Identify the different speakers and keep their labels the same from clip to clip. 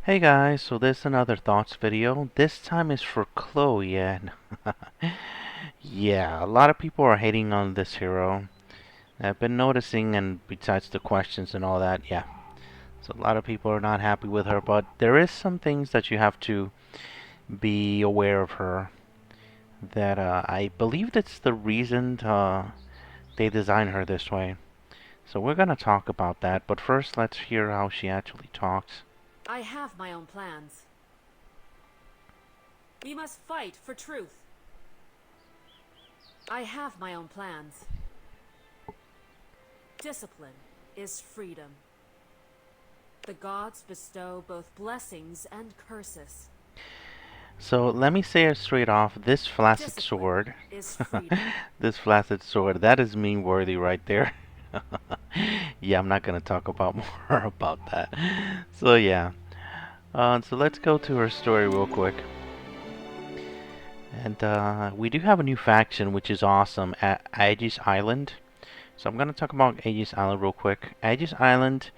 Speaker 1: Hey guys, so this is another thoughts video. This time is for Chloe and yeah, a lot of people are hating on this hero. I've been noticing, and besides the questions and all that, yeah. So a lot of people are not happy with her, but there is some things that you have to be aware of her that I believe that's the reason they designed her this way. So we're gonna talk about that, but first let's hear how she actually talks.
Speaker 2: I have my own plans. We must fight for truth. I have my own plans. Discipline is freedom. The gods bestow both blessings and curses.
Speaker 1: So let me say it straight off, this flaccid
Speaker 2: Discipline
Speaker 1: sword,
Speaker 2: is freedom.
Speaker 1: this flaccid sword, that is meme worthy right there. Yeah, I'm not gonna talk about more about that. So yeah, so let's go to her story real quick. And we do have a new faction, which is awesome, at Aegis Island. So I'm gonna talk about Aegis Island real quick. Aegis Island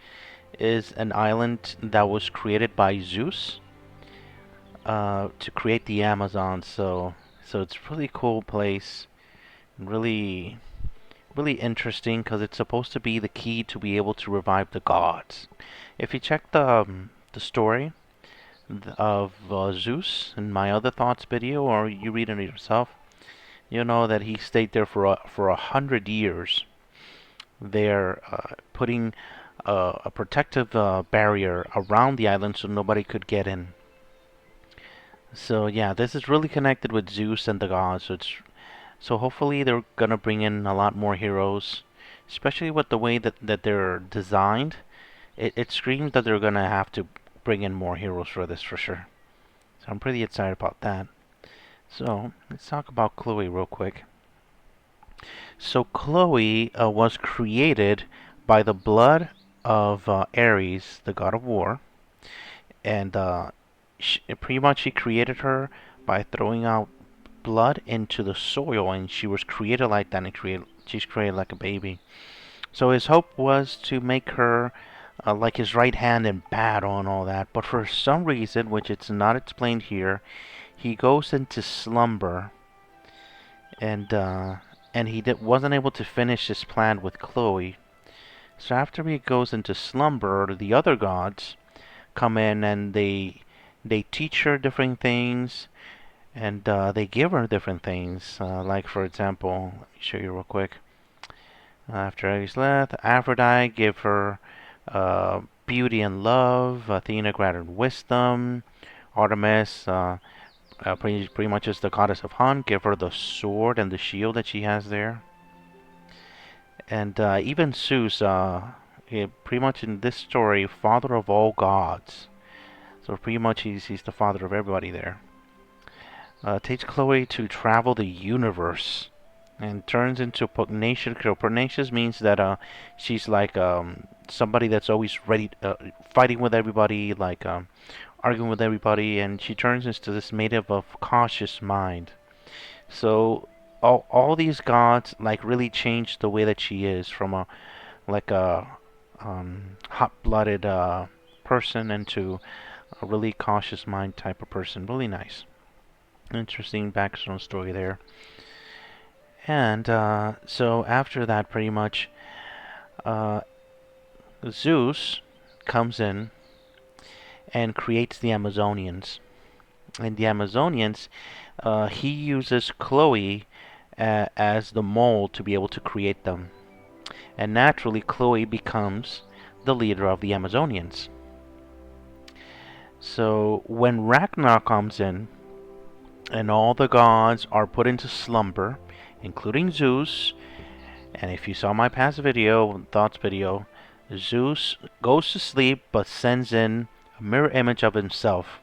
Speaker 1: is an island that was created by Zeus to create the Amazon. So it's a really cool place, really really interesting because it's supposed to be the key to be able to revive the gods. If you check the story of Zeus in my other thoughts video, or you read it yourself, you know that he stayed there for 100 years. They're putting a protective barrier around the island so nobody could get in. So yeah, this is really connected with Zeus and the gods. So hopefully they're gonna bring in a lot more heroes, especially with the way that they're designed. It screams that they're gonna have to bring in more heroes for this for sure. So I'm pretty excited about that. So let's talk about Chloe real quick. So Chloe was created by the blood of Ares, the god of war, and pretty much he created her by throwing out blood into the soil, and she was created like that, and she's created like a baby. So his hope was to make her like his right hand in battle and all that. But for some reason, which it's not explained here, he goes into slumber, and wasn't able to finish his plan with Chloe. So after he goes into slumber, the other gods come in and they teach her different things, and they give her different things. Like for example, let me show you real quick. After Ares left, Aphrodite gave her beauty and love. Athena granted wisdom. Artemis, pretty much is the goddess of hunt, gave her the sword and the shield that she has there. And even Zeus, pretty much in this story, father of all gods. So pretty much he's the father of everybody there. Takes Chloe to travel the universe and turns into pugnacious girl. Pugnacious means that she's like somebody that's always ready, fighting with everybody, like arguing with everybody, and she turns into this native of cautious mind. So all these gods like really changed the way that she is from a like a hot-blooded person into a really cautious mind type of person. Really nice, interesting background story there. And so after that, pretty much, uh, Zeus comes in and creates the Amazonians. And the Amazonians, he uses Chloe as the mold to be able to create them. And naturally, Chloe becomes the leader of the Amazonians. So when Ragnar comes in, and all the gods are put into slumber, including Zeus. And if you saw my past video, thoughts video, Zeus goes to sleep but sends in a mirror image of himself.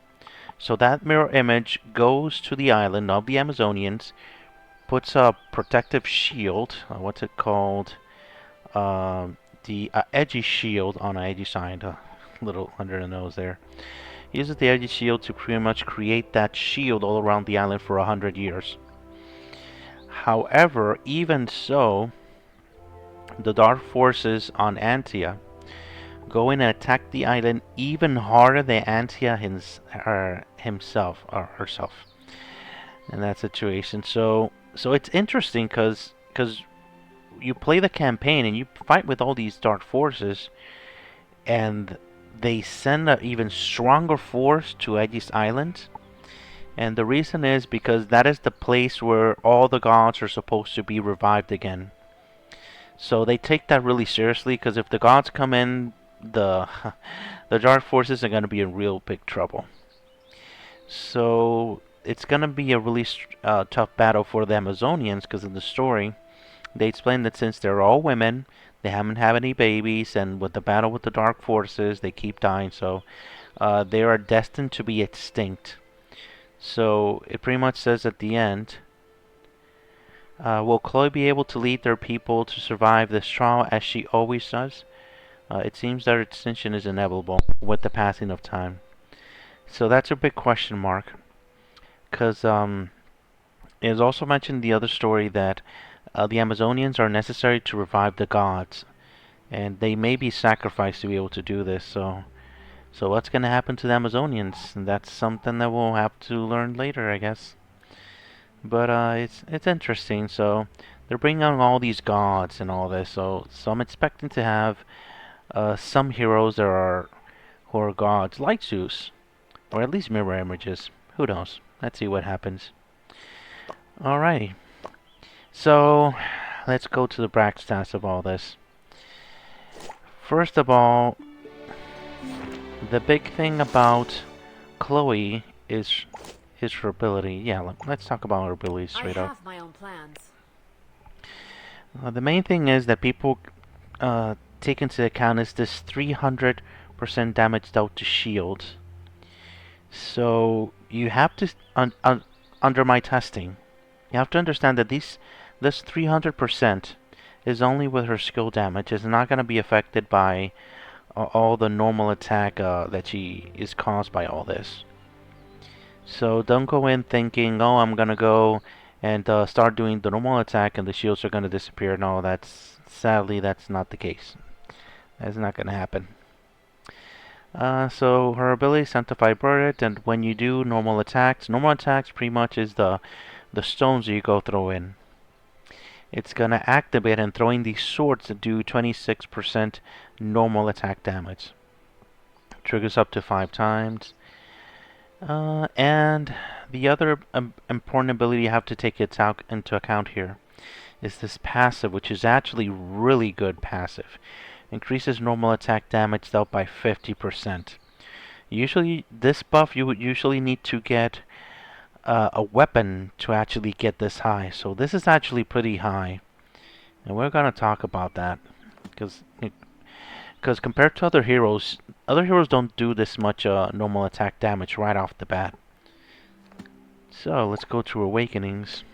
Speaker 1: So that mirror image goes to the island of the Amazonians, puts a protective shield, what's it called? The edgy shield on edgy side, a little under the nose there. He uses the edgy shield to pretty much create that shield all around the island for 100 years. However, even so, the dark forces on Antia go in and attack the island even harder than Antia himself or herself in that situation. So it's interesting because you play the campaign and you fight with all these dark forces, and they send an even stronger force to Aegis Island. And the reason is because that is the place where all the gods are supposed to be revived again. So they take that really seriously because if the gods come in, the the dark forces are going to be in real big trouble. So it's going to be a really tough battle for the Amazonians because in the story they explain that since they're all women, they haven't had any babies, and with the battle with the dark forces, they keep dying. So they are destined to be extinct. So it pretty much says at the end, will Chloe be able to lead their people to survive this trial as she always does? It seems that extinction is inevitable with the passing of time. So that's a big question mark. Because it is also mentioned in the other story that the Amazonians are necessary to revive the gods. And they may be sacrificed to be able to do this. So what's going to happen to the Amazonians? That's something that we'll have to learn later, I guess. But it's interesting. So they're bringing on all these gods and all this. So I'm expecting to have some heroes that are who are gods like Zeus, or at least mirror images. Who knows? Let's see what happens. Alrighty. So let's go to the brass stats of all this. First of all, the big thing about Chloe is her ability. Yeah, let's talk about her ability straight
Speaker 2: I
Speaker 1: up.
Speaker 2: have my own plans.
Speaker 1: The main thing is that people take into account is this 300% damage dealt to shields. So you have to under my testing, you have to understand that this 300% is only with her skill damage. It's not going to be affected by all the normal attack that she is caused by all this. So don't go in thinking, oh, I'm gonna go and start doing the normal attack and the shields are gonna disappear. No, sadly that's not the case. That's not gonna happen. So her ability is Sanctified Burden, and when you do normal attacks pretty much is the stones that you go throw in. It's gonna activate and throwing these swords that do 26% normal attack damage. Triggers up to 5 times. And the other important ability you have to take into account here is this passive, which is actually really good passive. Increases normal attack damage dealt by 50%. Usually, this buff you would usually need to get a weapon to actually get this high. So this is actually pretty high, and we're gonna talk about that because compared to other heroes don't do this much normal attack damage right off the bat. So let's go to Awakenings.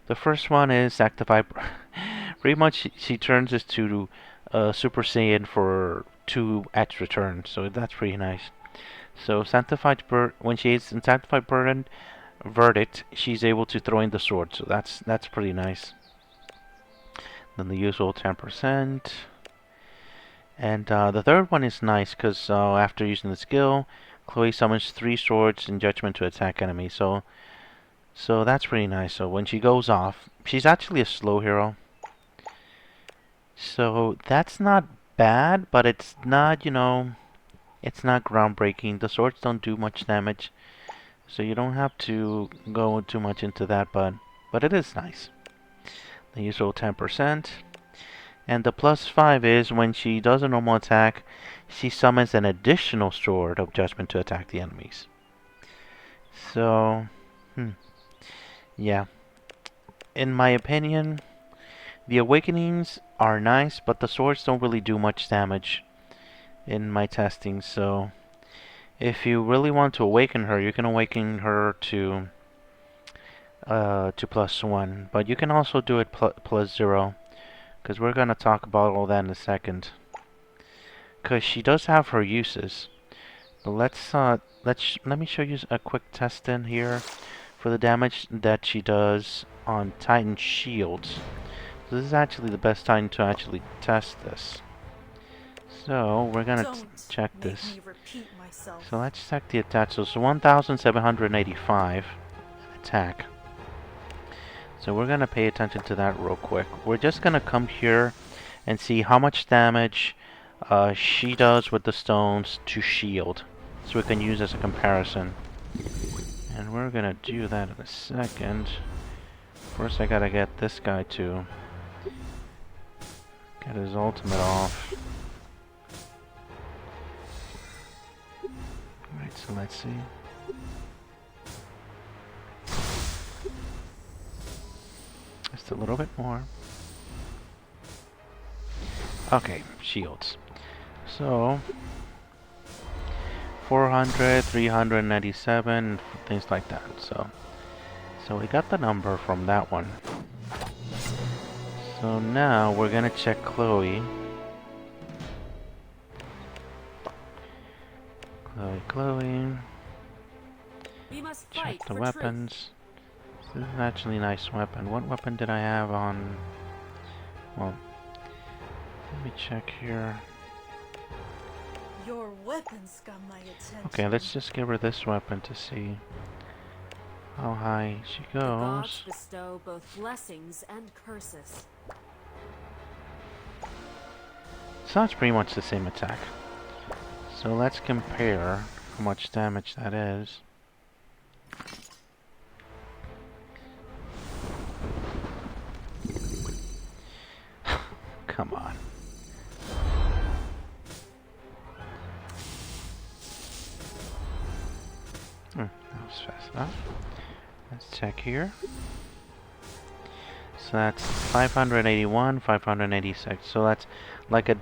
Speaker 1: The first one is Actify. Pretty much she turns this to Super Saiyan for 2 extra turns, so that's pretty nice. So when she is in Sanctified Burden Verdict, she's able to throw in the sword, so that's pretty nice. Then the usual 10%. And the third one is nice because after using the skill, Chloe summons 3 swords in judgment to attack enemies. So that's pretty nice. So when she goes off, she's actually a slow hero. So that's not bad, but it's not, it's not groundbreaking. The swords don't do much damage, so you don't have to go too much into that, but it is nice. The usual 10%. And the +5 is when she does a normal attack, she summons an additional sword of judgment to attack the enemies. So, yeah. In my opinion, the awakenings are nice, but the swords don't really do much damage in my testing. So, if you really want to awaken her, you can awaken her to +1, but you can also do it +0. Because we're going to talk about all that in a second. Because she does have her uses. But let me show you a quick test in here for the damage that she does on Titan shields. So this is actually the best time to actually test this. So we're gonna
Speaker 3: Don't
Speaker 1: check
Speaker 3: make
Speaker 1: this.
Speaker 3: me repeat myself.
Speaker 1: So let's check the attack. So it's 1,785 attack. So we're gonna pay attention to that real quick. We're just gonna come here and see how much damage she does with the stones to shield. So we can use as a comparison. And we're gonna do that in a second. First I gotta get this guy to get his ultimate off. Alright, so let's see. Just a little bit more. Okay, shields. So 400, 397, things like that. So we got the number from that one. So now we're gonna check Chloe. Chloe.
Speaker 2: We must
Speaker 1: Check
Speaker 2: fight
Speaker 1: the
Speaker 2: for
Speaker 1: weapons. This is actually a nice weapon. What weapon did I have on? Well, let me check here.
Speaker 3: Your weapons got my attention.
Speaker 1: Okay, let's just give her this weapon to see how high she
Speaker 2: truth. The gods
Speaker 1: goes.
Speaker 2: bestow both blessings and curses.
Speaker 1: So that's pretty much the same attack. So let's compare how much damage that is. Come on. That was fast enough. Let's check here. So that's 581, 586. So that's like an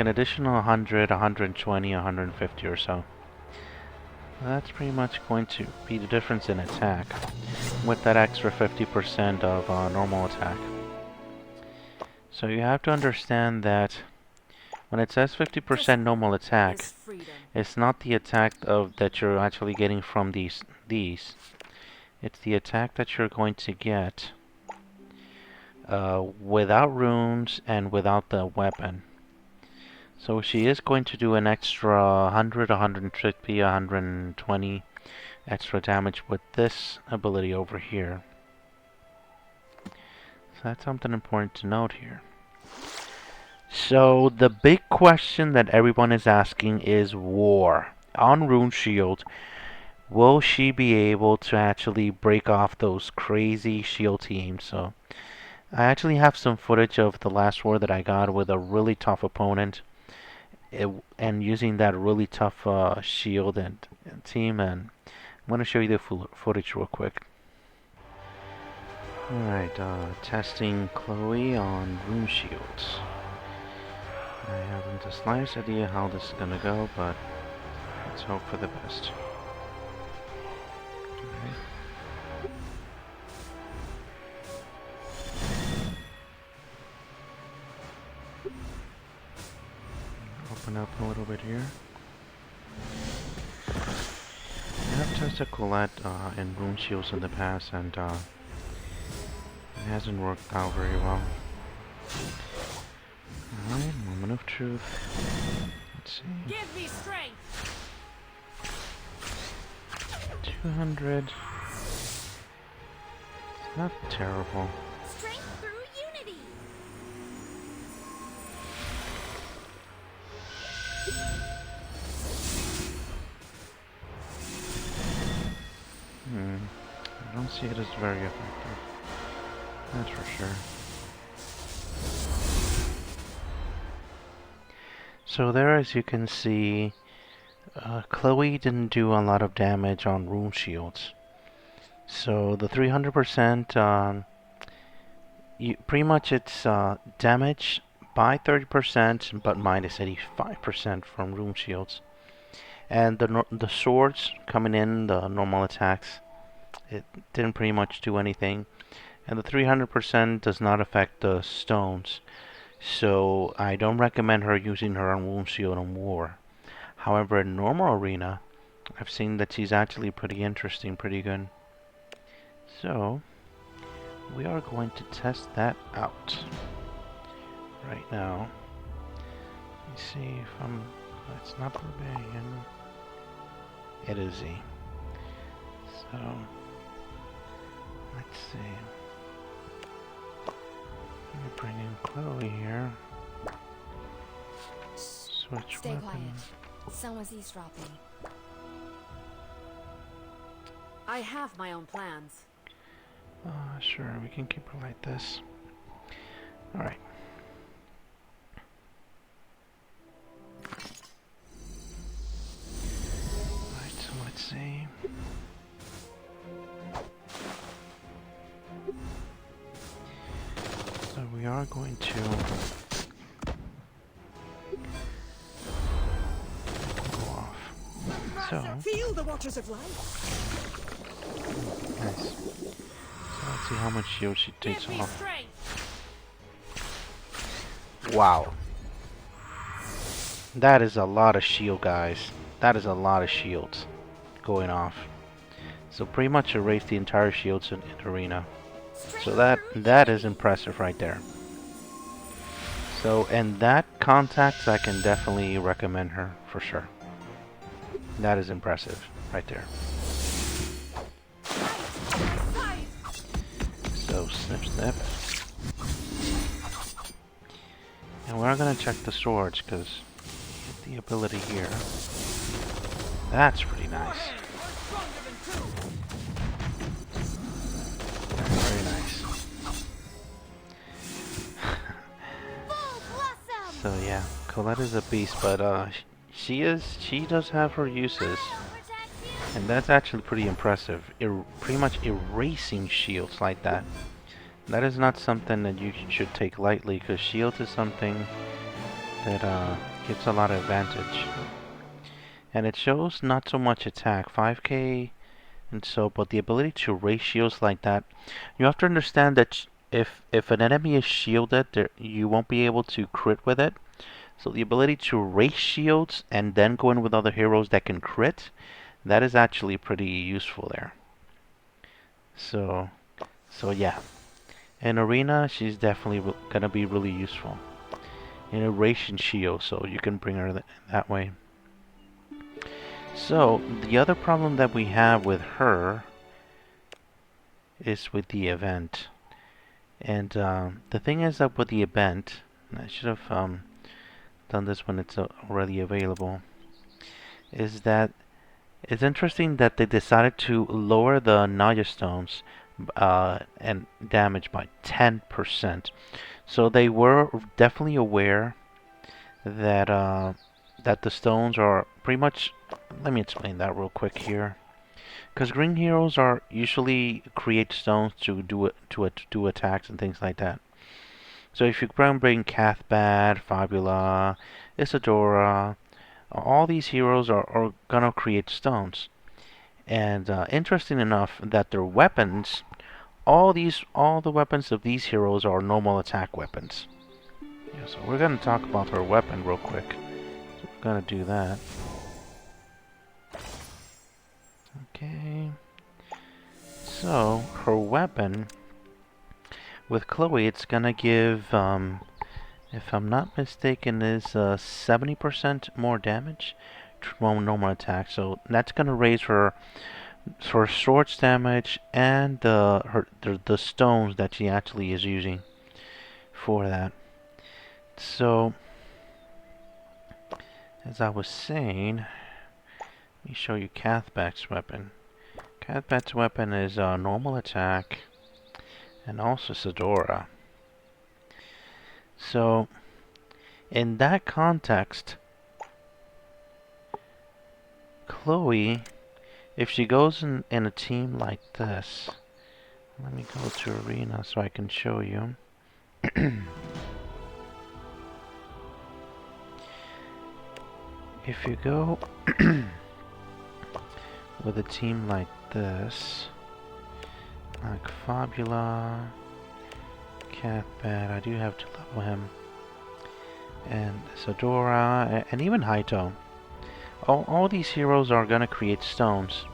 Speaker 1: additional 100, 120, 150 or so. That's pretty much going to be the difference in attack with that extra 50% of normal attack. So you have to understand that when it says 50% normal attack,
Speaker 2: Is freedom.
Speaker 1: it's not the attack that you're actually getting from these. It's the attack that you're going to get without runes and without the weapon. So she is going to do an extra 100, 150, 120 extra damage with this ability over here. So that's something important to note here. So the big question that everyone is asking is War. On Rune Shield, will she be able to actually break off those crazy shield teams? So I actually have some footage of the last war that I got with a really tough opponent. And using that really tough shield and team, and I'm going to show you the full footage real quick. Alright, testing Chloe on Rune Shields. I haven't the slightest idea how this is going to go, but let's hope for the best. Okay. Open up a little bit here. I have tested Colette in Rune Shields in the past, and it hasn't worked out very well. Alright, moment of truth. Let's see.
Speaker 2: Give me strength.
Speaker 1: 200. It's not terrible.
Speaker 3: Strength through unity.
Speaker 1: I don't see it as very effective. That's for sure. So there, as you can see, Chloe didn't do a lot of damage on Rune Shields. So the 300%, pretty much it's damage by 30%, but minus 85% from Rune Shields. And the swords coming in, the normal attacks, it didn't pretty much do anything. And the 300% does not affect the stones. So I don't recommend her using her on Wound Shield on War. However, in normal arena, I've seen that she's actually pretty interesting, pretty good. So we are going to test that out right now. me see if I'm... It's not Barbarian. It is Z. So... Let's see. Let me bring in Chloe here. Switch
Speaker 4: Stay
Speaker 1: weapon.
Speaker 4: quiet. Someone's eavesdropping.
Speaker 2: I have my own plans.
Speaker 1: Sure, we can keep her like this. Alright. Alright, so let's see. So we are going to go off. So,
Speaker 3: Feel the waters of life.
Speaker 1: nice. So let's see how much shield she takes
Speaker 2: Give me
Speaker 1: off.
Speaker 2: strength.
Speaker 1: Wow. That is a lot of shield, guys. That is a lot of shields going off. So pretty much erase the entire shields in arena. So that is impressive right there. So in that context, I can definitely recommend her for sure. That is impressive right there. So snip snip. And we're gonna check the swords because the ability here. That's pretty nice. Very nice. So yeah, Colette is a beast, but she does have her uses, and that's actually pretty impressive. Pretty much erasing shields like that. That is not something that you should take lightly, because shield is something that gives a lot of advantage. And it shows not so much attack, 5k and so, but the ability to erase shields like that. You have to understand that if an enemy is shielded, you won't be able to crit with it. So the ability to erase shields and then go in with other heroes that can crit, that is actually pretty useful there. So yeah. In arena, she's definitely gonna be really useful. In erasing shield, so you can bring her that way. So the other problem that we have with her is with the event. And the thing is that with the event, and I should have done this when it's already available, is that it's interesting that they decided to lower the Naya stones and damage by 10%. So they were definitely aware that that the stones are pretty much. Let me explain that real quick here. Because green heroes are usually create stones to do attacks and things like that. So if you bring Cathbad, Fabula, Isadora, all these heroes are gonna create stones. And interesting enough that their weapons, all the weapons of these heroes are normal attack weapons. Yeah, so we're gonna talk about her weapon real quick. So we're gonna do that. Okay. So her weapon with Chloe, it's gonna give, if I'm not mistaken, is 70% more damage from normal attack. So that's gonna raise her swords damage and the stones that she actually is using for that. So as I was saying, let me show you Cathbad's weapon. Cathbad's weapon is normal attack and also Isadora. So in that context, Chloe, if she goes in a team like this, let me go to arena so I can show you. If you go with a team like this, like Fabula, Catbad, I do have to level him, and Isadora, and even Haito. All these heroes are gonna create stones.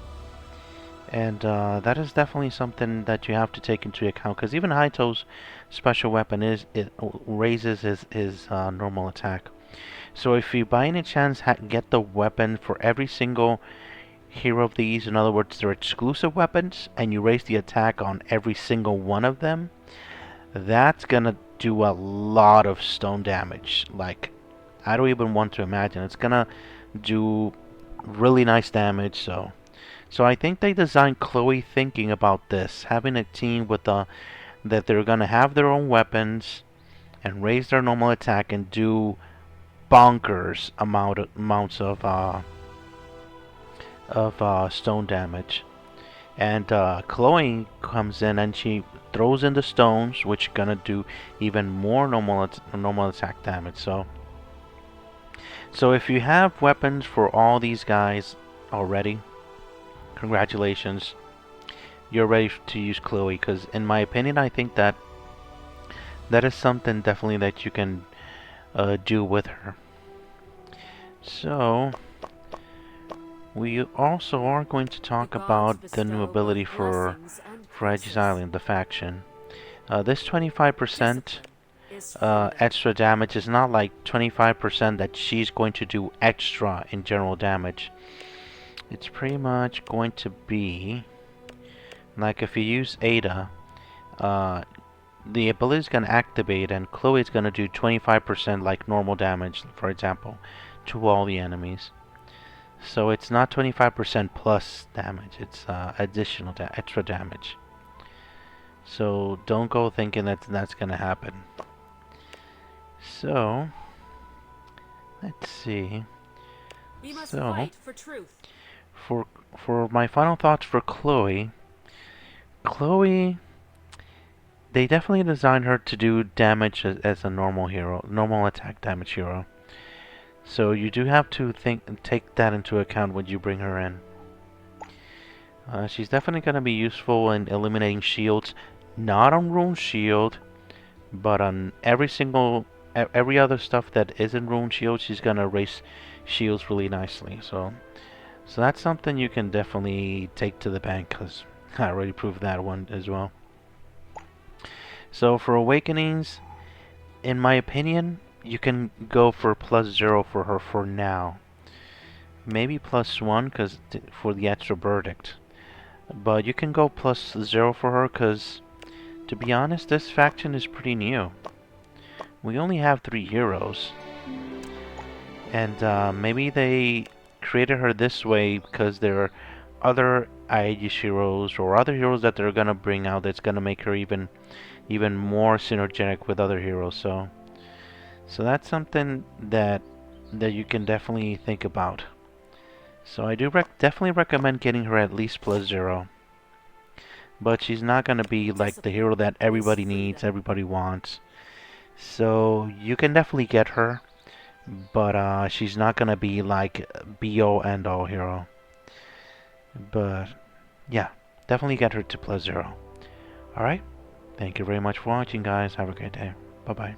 Speaker 1: And that is definitely something that you have to take into account, because even Haito's special weapon raises his normal attack. So if you by any chance get the weapon for every single hero of these, in other words, they're exclusive weapons, and you raise the attack on every single one of them, that's gonna do a lot of stone damage. Like, I don't even want to imagine. It's gonna do really nice damage. So I think they designed Chloe thinking about this, having a team with that they're gonna have their own weapons and raise their normal attack and do bonkers amounts of stone damage. And Chloe comes in and she throws in the stones, which gonna do even more normal attack damage. So if you have weapons for all these guys already, congratulations, you're ready to use Chloe. Because in my opinion, I think that is something definitely that you can do with her. So we also are going to talk about the new ability for Aegis Island, the faction. This 25% extra damage is not like 25% that she's going to do extra in general damage. It's pretty much going to be like if you use Ada, the ability is going to activate and Chloe is going to do 25% like normal damage, for example, to all the enemies. So it's not 25% plus damage, it's additional extra damage. So don't go thinking that that's going to happen. So, let's see.
Speaker 2: We must
Speaker 1: So,
Speaker 2: fight for truth.
Speaker 1: for my final thoughts for Chloe, they definitely designed her to do damage as a normal hero, normal attack damage hero. So you do have to take that into account when you bring her in. She's definitely going to be useful in eliminating shields, not on Rune Shield, but on every other stuff that isn't Rune Shield. She's going to erase shields really nicely. So that's something you can definitely take to the bank, because I already proved that one as well. So for Awakenings, in my opinion, you can go for +0 for her for now. Maybe +1 for the extra verdict. But you can go +0 for her because, to be honest, this faction is pretty new. We only have 3 heroes. And maybe they created her this way because there are other Aegis heroes or other heroes that they're gonna bring out that's gonna make her even more synergetic with other heroes. So that's something that you can definitely think about. So I do definitely recommend getting her at least +0. But she's not going to be like the hero that everybody needs, everybody wants. So you can definitely get her, but she's not going to be like be-all end-all hero. But yeah, definitely get her to +0. Alright, thank you very much for watching, guys. Have a great day. Bye-bye.